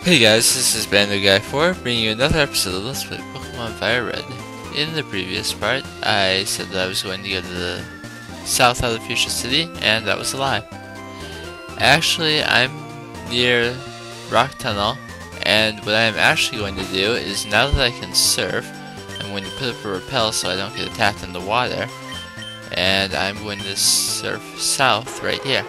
Hey guys, this is Bando Guy 4 bringing you another episode of Let's Play Pokemon FireRed. In the previous part, I said that I was going to go to the south out of Fuchsia City, and that was a lie. Actually, I'm near Rock Tunnel, and what I'm actually going to do is, now that I can surf, I'm going to put up a rappel so I don't get attacked in the water, and I'm going to surf south right here.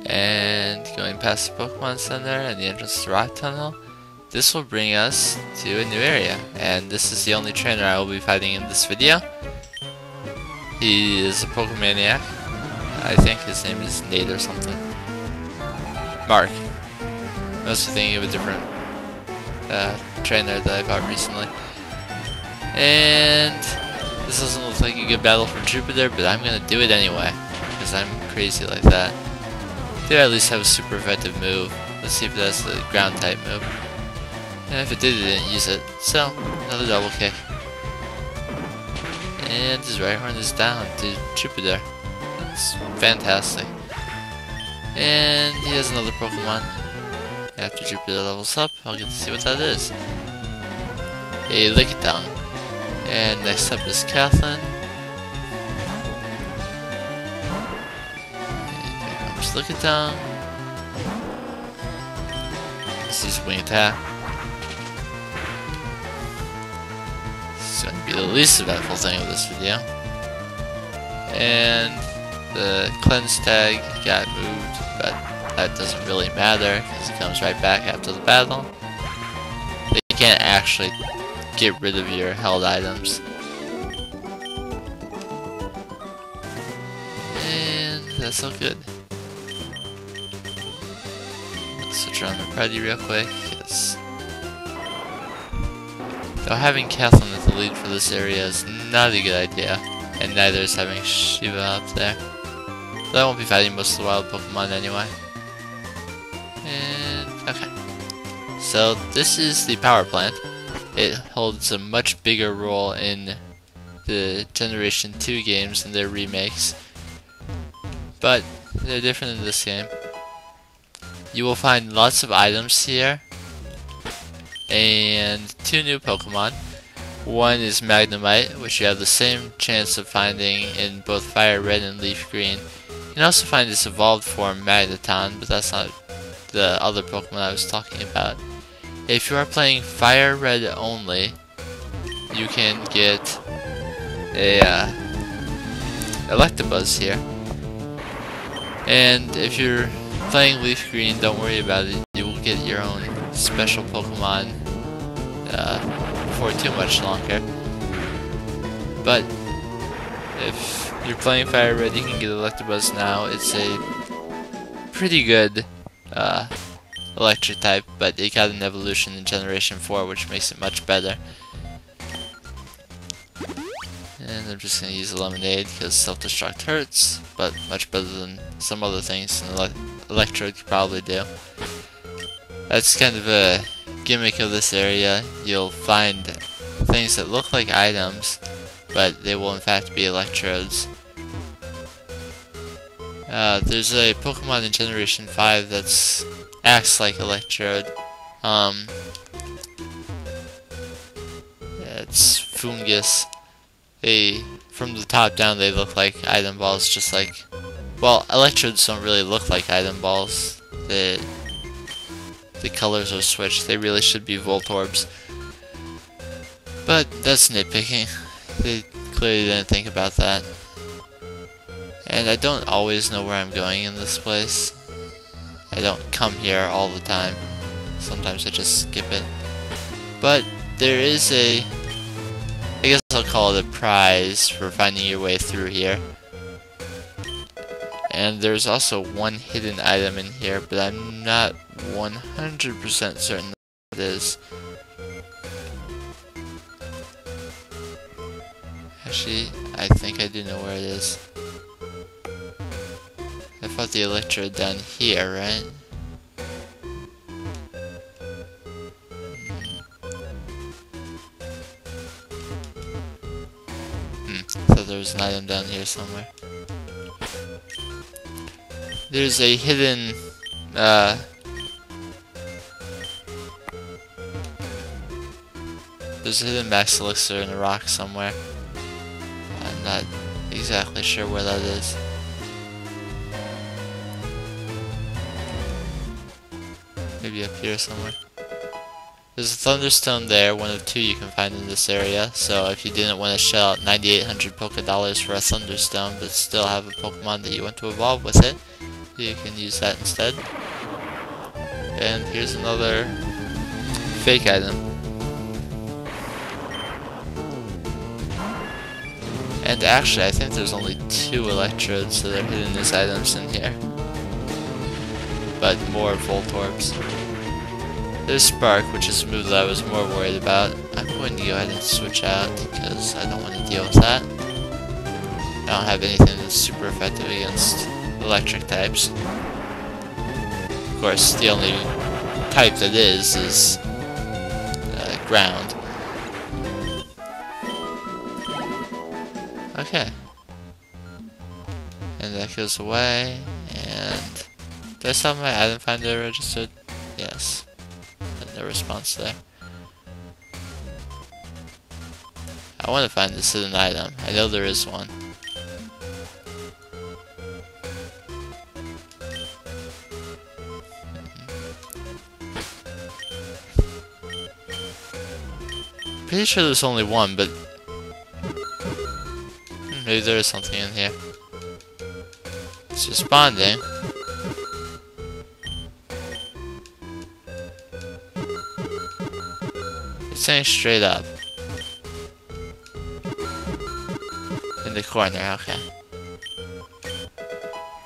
And going past the Pokemon Center and the entrance to Rock Tunnel, this will bring us to a new area. And this is the only trainer I will be fighting in this video. He is a Pokemaniac. I think his name is Nate or something. Mark. I must be thinking of a different trainer that I fought recently. And this doesn't look like a good battle for Jupiter, but I'm gonna do it anyway, because I'm crazy like that. Did at least have a super effective move. Let's see if that's the ground type move. And if it did, it didn't use it. So, another double kick. And his right horn is down to Jupiter. That's fantastic. And he has another Pokemon. After Jupiter levels up, I'll get to see what that is. A Lickitung. And next up is Kathleen. Look it down. Let's use a wing attack. This is going to be the least eventful thing of this video. And the cleanse tag got moved, but that doesn't really matter because it comes right back after the battle. They can't actually get rid of your held items. And that's all good. Switch around the Preddy real quick, because though having Kathleen at the lead for this area is not a good idea, and neither is having Shiva up there. But I won't be fighting most of the wild Pokemon anyway. And okay. So this is the power plant. It holds a much bigger role in the Generation 2 games and their remakes. But they're different in this game. You will find lots of items here, and 2 new Pokemon. One is Magnemite, which you have the same chance of finding in both Fire Red and Leaf Green. You can also find its evolved form, Magneton, but that's not the other Pokemon I was talking about. If you are playing Fire Red only, you can get a Electabuzz here. And if you're playing Leaf Green, don't worry about it. You will get your own special Pokemon before too much longer. But if you're playing Fire Red, you can get Electabuzz now. It's a pretty good electric type, but it got an evolution in Generation 4, which makes it much better. And I'm just going to use a Lemonade because self-destruct hurts, but much better than some other things an Electrode could probably do. That's kind of a gimmick of this area. You'll find things that look like items, but they will in fact be Electrodes. There's a Pokemon in Generation 5 that acts like Electrode. It's Fungus. From the top down, they look like item balls, just like, well, Electrodes don't really look like item balls. The colors are switched. They really should be Voltorbs. But that's nitpicking. They clearly didn't think about that. And I don't always know where I'm going in this place. I don't come here all the time. Sometimes I just skip it. But there is a, I guess I'll call it a prize for finding your way through here. And there's also one hidden item in here, but I'm not 100% certain what it is. Actually, I think I do know where it is. I fought the Electrode down here, right? Thought there was an item down here somewhere. There's a hidden There's a hidden max elixir in a rock somewhere. I'm not exactly sure where that is. Maybe up here somewhere. There's a Thunderstone there, one of two you can find in this area, so if you didn't want to shell out 9,800 Poké Dollars for a Thunderstone, but still have a Pokemon that you want to evolve with it, you can use that instead. And here's another fake item. And actually, I think there's only 2 electrodes that are hidden as items in here. But more Voltorbs. There's Spark, which is a move that I was more worried about. I'm going to go ahead and switch out because I don't want to deal with that. I don't have anything that's super effective against electric types. Of course, the only type that is ground. Okay. And that goes away, and did I still have my item finder registered? Yes. No response there. I want to find this hidden item. I know there is one. Pretty sure there's only one, but maybe there is something in here. It's responding. It's saying straight up. In the corner, okay.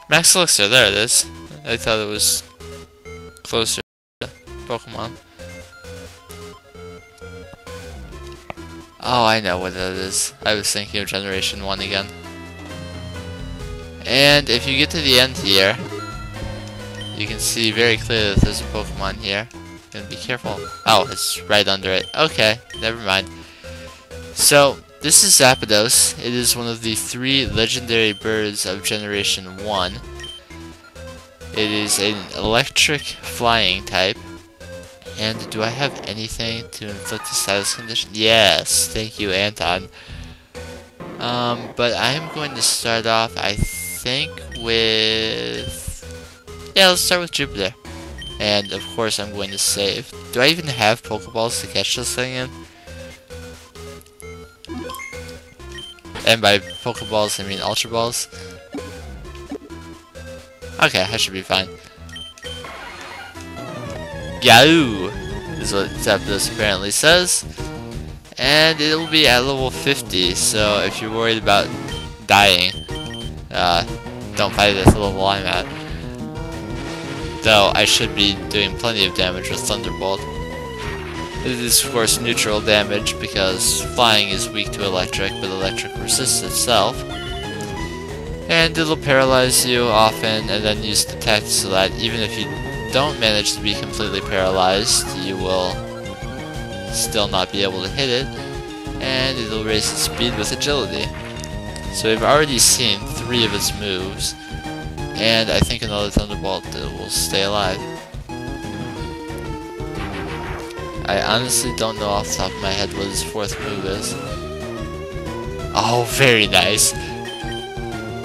Max Elixir, there it is. I thought it was closer to Pokemon. Oh, I know what that is. I was thinking of Generation 1 again. And if you get to the end here, you can see very clearly that there's a Pokemon here. Gonna be careful. Oh, it's right under it. Okay, never mind. So, this is Zapdos. It is one of the 3 legendary birds of Generation 1. It is an electric flying type. And do I have anything to inflict a status condition? Yes, thank you, Anton. But I am going to start off, I think, with... Yeah, let's start with Jupiter. And, of course, I'm going to save. Do I even have Pokeballs to catch this thing in? And by Pokeballs, I mean Ultra Balls. Okay, I should be fine. Yahoo! Is what Zapdos apparently says. And it'll be at level 50, so if you're worried about dying, don't fight it at the level I'm at. Though I should be doing plenty of damage with Thunderbolt. It is of course neutral damage because flying is weak to electric, but electric resists itself. And it'll paralyze you often and then use Detect so that even if you don't manage to be completely paralyzed, you will still not be able to hit it. And it'll raise its speed with agility. So we've already seen 3 of its moves. And I think another Thunderbolt will stay alive. I honestly don't know off the top of my head what his 4th move is. Oh, very nice.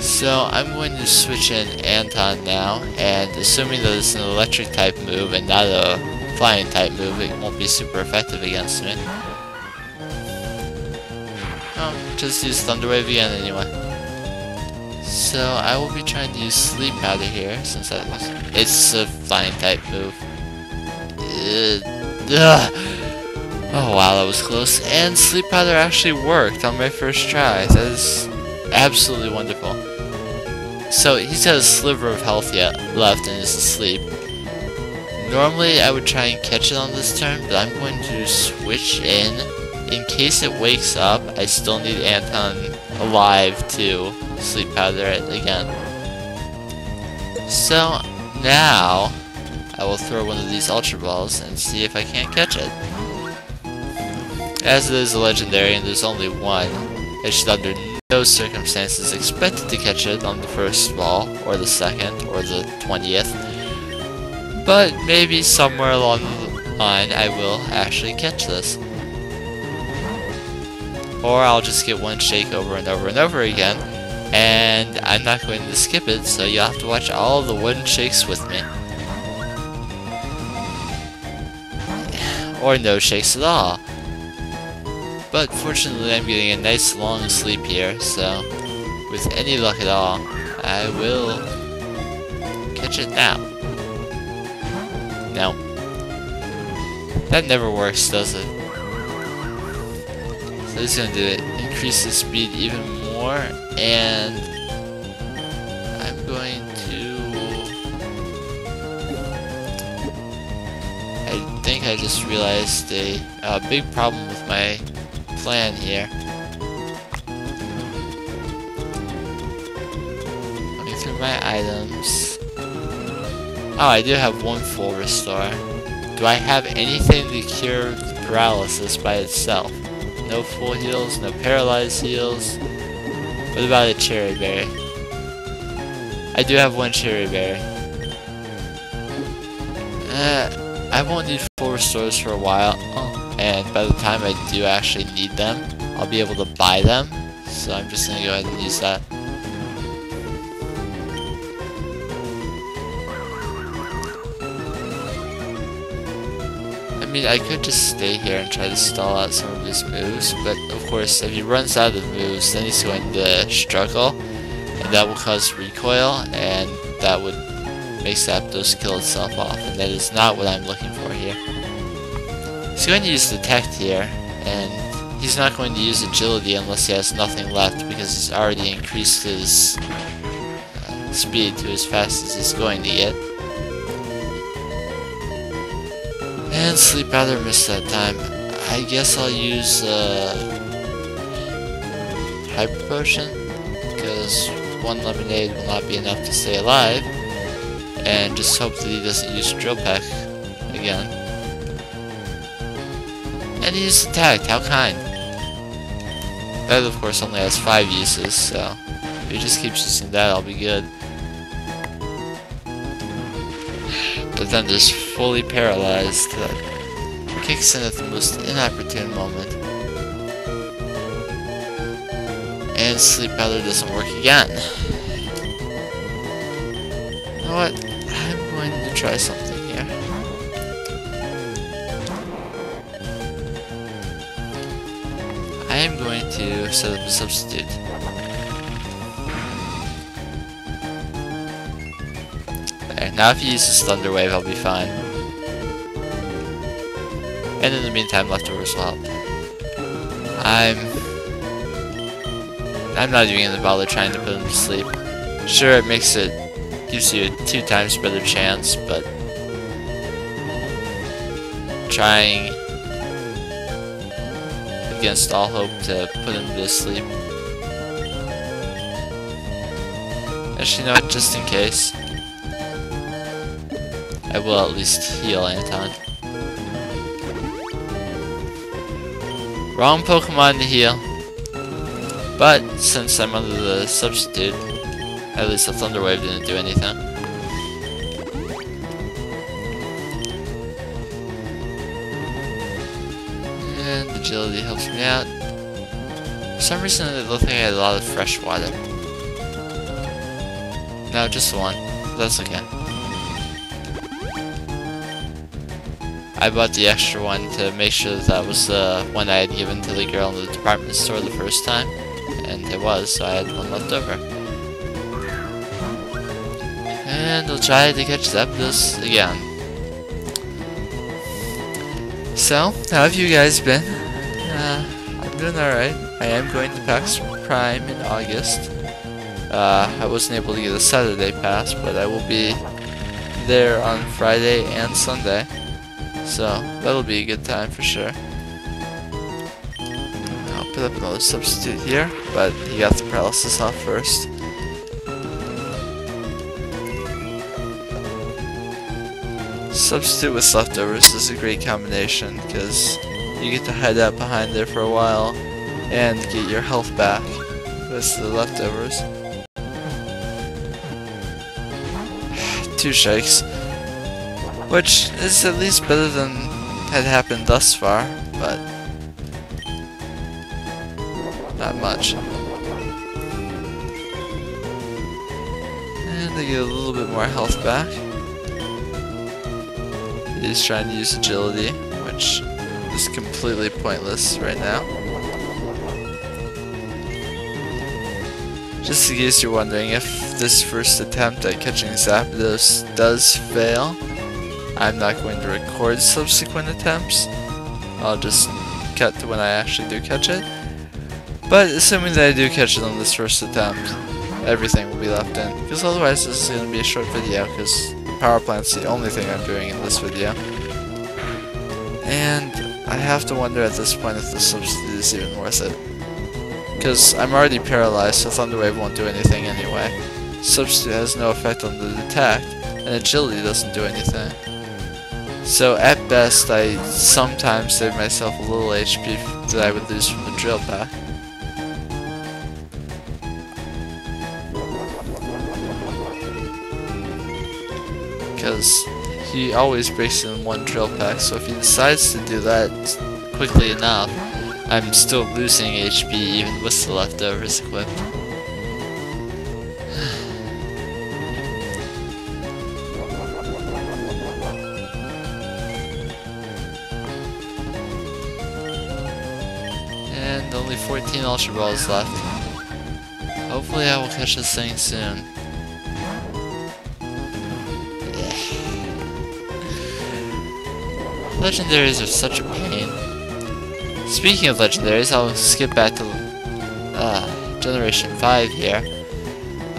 So I'm going to switch in Anton now, and assuming that it's an electric type move and not a flying type move, it won't be super effective against me. Oh, just use Thunder Wave again anyway. So I will be trying to use Sleep Powder here, since it's a flying type move. Oh wow, that was close. And Sleep Powder actually worked on my first try. That is absolutely wonderful. So he's got a sliver of health yet left and is asleep. Normally I would try and catch it on this turn, but I'm going to switch in. In case it wakes up, I still need Anton alive to Sleep Powder it again. So now I will throw one of these Ultra Balls and see if I can't catch it. As it is a legendary and there's only one, I should under no circumstances expect to catch it on the first ball, or the second, or the 20th. But maybe somewhere along the line I will actually catch this. or I'll just get one shake over and over and over again, and I'm not going to skip it, so you'll have to watch all the one shakes with me. Or no shakes at all. But fortunately I'm getting a nice long sleep here, so with any luck at all, I will catch it now. No. That never works, does it? So it's gonna do it. Increase the speed even more, and I'm going to... I think I just realized a big problem with my plan here. Looking through my items. Oh, I do have one full restore. Do I have anything to cure the paralysis by itself? No full heals, no paralyzed heals. What about a cherry berry? I do have one cherry berry. I won't need full restores for a while, and by the time I do actually need them, I'll be able to buy them. So I'm just gonna go ahead and use that. I mean, I could just stay here and try to stall out some of his moves, but of course, if he runs out of moves, then he's going to struggle, and that will cause recoil, and that would make Zapdos kill itself off, and that is not what I'm looking for here. He's going to use Detect here, and he's not going to use Agility unless he has nothing left, because he's already increased his speed to as fast as he's going to get. And Sleep Powder missed that time. I guess I'll use Hyper Potion, because one Lemonade will not be enough to stay alive, and just hope that he doesn't use Drill Peck again. And he just attacked, how kind. That of course only has 5 uses, so if he just keeps using that, I'll be good. But then there's fully paralyzed that kicks in at the most inopportune moment. And Sleep Powder doesn't work again. You know what? I'm going to try something here. I am going to set up a substitute. There, now if he uses Thunder Wave, I'll be fine. And in the meantime, leftovers will help. I'm not even gonna bother trying to put him to sleep. Sure, it gives you a 2 times better chance, but trying against all hope to put him to sleep. Actually, you know what, just in case, I will at least heal Anton. Wrong Pokemon to heal. But since I'm under the substitute, at least the Thunder Wave didn't do anything. And Agility helps me out. For some reason it looked like I had a lot of fresh water. No, just one. That's okay. I bought the extra one to make sure that was the one I had given to the girl in the department store the first time. And it was, so I had one left over. And I'll try to catch Zapdos again. So, how have you guys been? I'm doing alright. I am going to PAX Prime in August. I wasn't able to get a Saturday pass, but I will be there on Friday and Sunday. So, that'll be a good time for sure. I'll put up another substitute here, but he got the paralysis off first. Substitute with leftovers is a great combination, because you get to hide out behind there for a while and get your health back with the leftovers. 2 shakes, which is at least better than had happened thus far, but Not much. And they get a little bit more health back. He's trying to use agility, which is completely pointless right now. Just in case you're wondering, if this first attempt at catching Zapdos does fail, I'm not going to record subsequent attempts. I'll just cut to when I actually do catch it. But assuming that I do catch it on this first attempt, everything will be left in. Because otherwise this is going to be a short video, because the power plant's the only thing I'm doing in this video. And I have to wonder at this point if the substitute is even worth it. Because I'm already paralyzed, so Thunder Wave won't do anything anyway. Substitute has no effect on the detect, and agility doesn't do anything. So at best, I sometimes save myself a little HP that I would lose from the drill pack. Because he always breaks in one drill pack, so if he decides to do that quickly enough, I'm still losing HP even with the leftovers equipped. And only 14 Ultra Balls left. Hopefully I will catch this thing soon. Legendaries are such a pain. Speaking of legendaries, I'll skip back to Generation 5 here.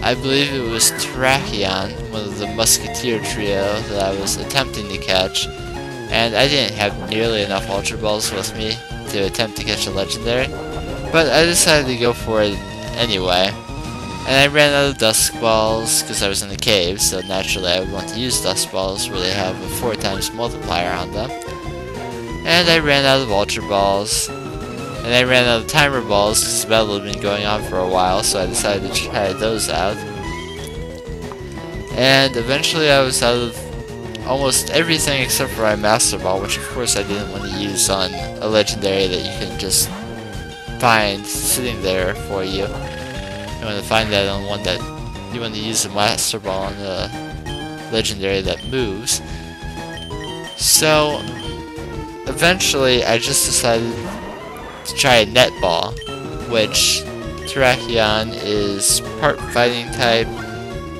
I believe it was Terrakion, one of the Musketeer trio that I was attempting to catch, and I didn't have nearly enough Ultra Balls with me to attempt to catch a legendary, but I decided to go for it anyway. And I ran out of Dusk Balls because I was in the cave, so naturally I would want to use Dusk Balls where they have a 4 times multiplier on them. And I ran out of Ultra Balls, and I ran out of Timer Balls because the battle had been going on for a while, so I decided to try those out. And eventually I was out of almost everything except for my Master Ball, which of course I didn't want to use on a legendary that you can just find sitting there for you. You want to find that on one that you want to use the Master Ball on a legendary that moves. So eventually I just decided to try a Net Ball, which Terrakion is part fighting type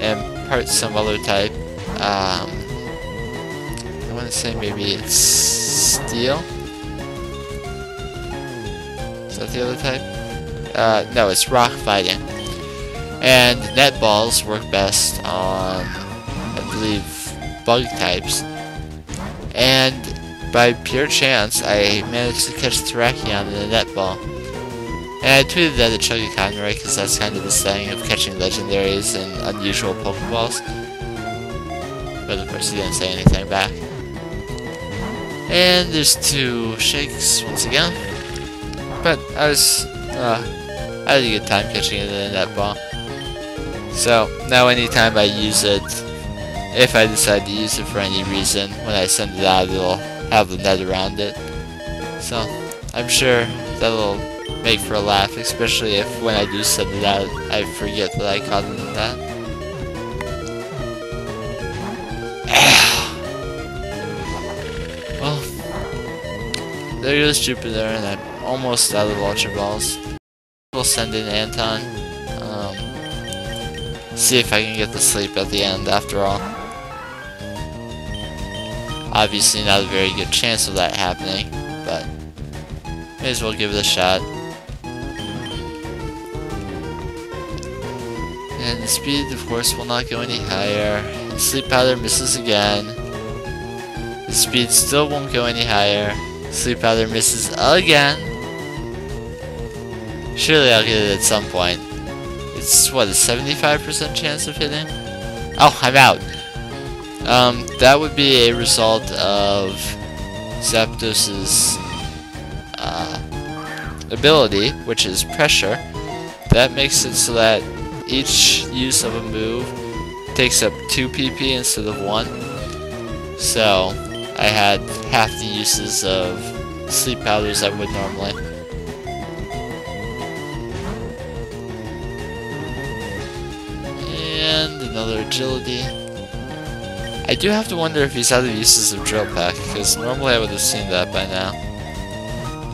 and part some other type. I want to say maybe it's Steel. Is that the other type? No, it's Rock fighting. And Net Balls work best on, I believe, Bug types. And by pure chance, I managed to catch Terrakion in a Net Ball. And I tweeted that at Chuggaaconroy because that's kind of this thing of catching legendaries and unusual Pokeballs. But of course he didn't say anything back. And there's 2 shakes once again. But I had a good time catching it in a Net Ball. So now anytime I use it, if I decide to use it for any reason, when I send it out it'll have the net around it. So I'm sure that'll make for a laugh, especially if when I do send it out I forget that I caught it in that. Well, there goes Jupiter, and I'm almost out of Ultra Balls. We'll send in Anton. See if I can get to sleep at the end after all. Obviously not a very good chance of that happening, but may as well give it a shot. And the speed, of course, will not go any higher. The sleep powder misses again. The speed still won't go any higher. Sleep powder misses again. Surely I'll get it at some point. It's, what, a 75% chance of hitting? Oh, I'm out! That would be a result of Zapdos's ability, which is pressure. That makes it so that each use of a move takes up 2 PP instead of 1. So I had half the uses of sleep powders I would normally. agility. I do have to wonder if he's out of uses of drill pack, because normally I would have seen that by now.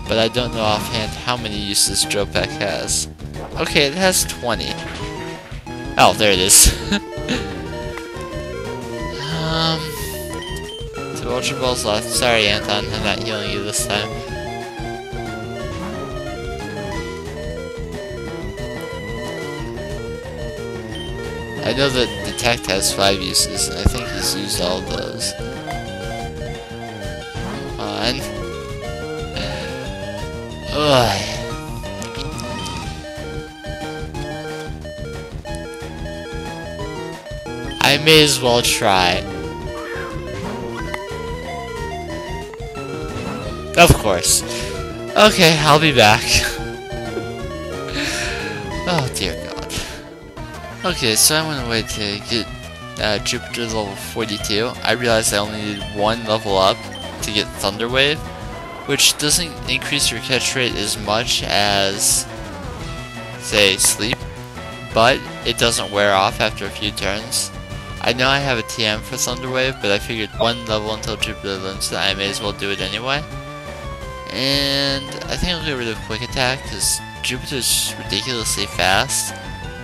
But I don't know offhand how many uses drill pack has. Okay, it has 20. Oh, there it is. 2 Ultra Balls left. Sorry, Anton, I'm not healing you this time. I know that Detect has 5 uses, and I think he's used all of those. Come on. Ugh. I may as well try. Of course. Okay, I'll be back. Oh dear God. Okay, so I went away to get Jupiter level 42. I realized I only needed 1 level up to get Thunder Wave, which doesn't increase your catch rate as much as, say, Sleep, but it doesn't wear off after a few turns. I know I have a TM for Thunder Wave, but I figured 1 level until Jupiter learns that I may as well do it anyway. And I think I'll get rid of Quick Attack, because Jupiter's ridiculously fast,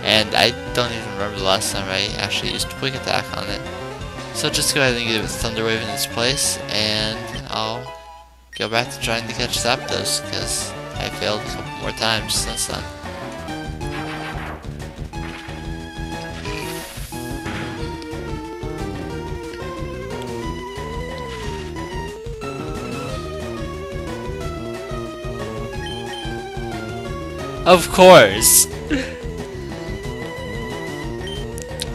and I don't even remember the last time I actually used Quick Attack on it. So just go ahead and give it Thunder Wave in its place, and I'll go back to trying to catch Zapdos, because I failed a couple more times since then. Of course!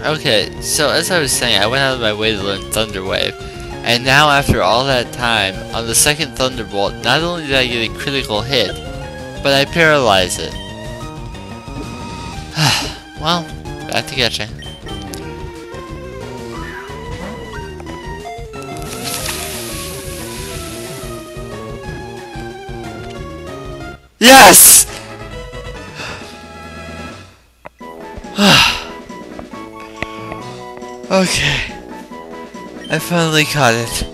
Okay, so as I was saying, I went out of my way to learn Thunder Wave, and now after all that time, on the second Thunderbolt, not only did I get a critical hit, but I paralyze it. Well, back to catching. Yes! Okay, I finally caught it.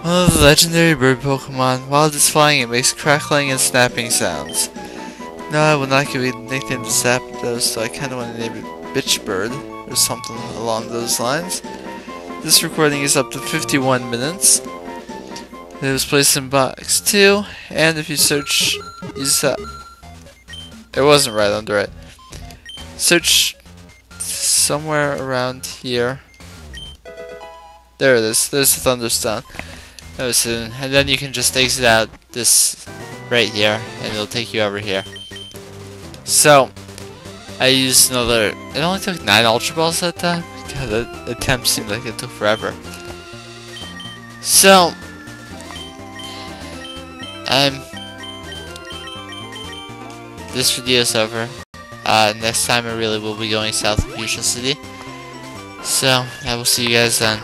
One of the legendary bird Pokemon. While it is flying, it makes crackling and snapping sounds. No, I will not give it a nickname to Zapdos, so I kinda want to name it Bitch Bird, or something along those lines. This recording is up to 51 minutes. It was placed in box 2, and if you search, use that. It wasn't right under it. Search somewhere around here. There it is. There's the Thunderstone. That was soon. And then you can just exit out this right here, and it'll take you over here. So, I used another. It only took 9 Ultra Balls that time. God, that attempt seemed like it took forever. So, this video's over. Next time I really will be going south of Fuchsia City. So, I will see you guys then.